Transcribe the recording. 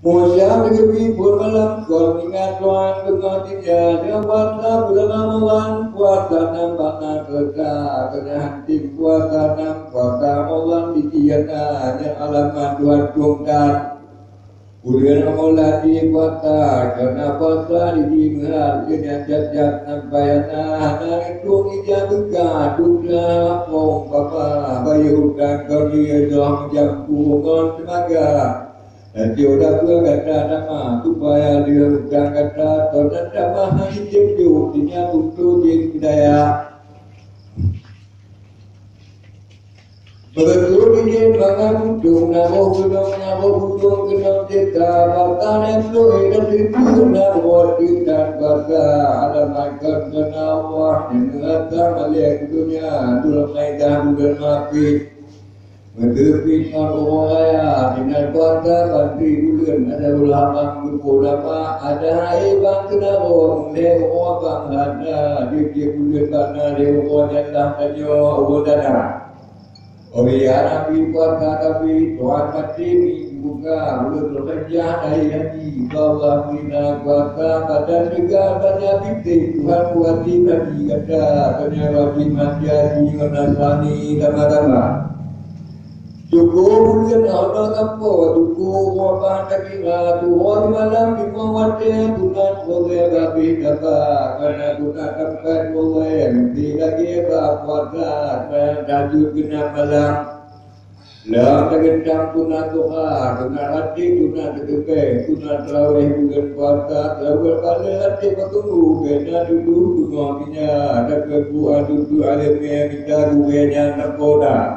Musyam negeri pun malam kau ingat tuan kau tidak dia puasa bulan Ramadan puasa nambah berkah kena hati puasa Allah di tiada yang alamat Tuhan tunggal bulan Ramadan di puasa kena puasa di dengar kena jajak nampayana itu ija berkah dunia pong bapa bayu dan kau dia jam jampu ngon tenaga. Dia dah tua kata nama supaya dia bukan kata tuan nama hanya jeju dia untuk dia budaya. Betul dia bangun tung namo gunung kenal kita bahkan itu dan itu namo dan bahasa alamat kenal dengan melihat dunia dalam medan bukan mati. Mengerti orang raya dengan keluarga bantri bulan ada ulama berpulama ada ibang kena orang dia orang ada dia bulan karena dia orang yang dah tanya orang dana orang Nabi keluarga tapi Tuhan pasti buka bulan bekerja dari hati Allah bina keluarga badan juga banyak bintik Tuhan buat Nabi kata tanya Nabi Masyadi Nasrani dama-dama Cukup bulan Allah tanpa cukup wabah takira Tuhan malam dimawatnya Tuhan boleh habis kata Kerana Tuhan dapat boleh Nanti lagi berpuasa Tajuk genap malam Lah tergentang Tuhan Tuhan Tuhan hati Tuhan terkepek Tuhan terawih bukan puasa Terawih pada hati bertunggu Kena duduk Tuhan minyak Dan kebuah duduk alimnya Kita duanya nakoda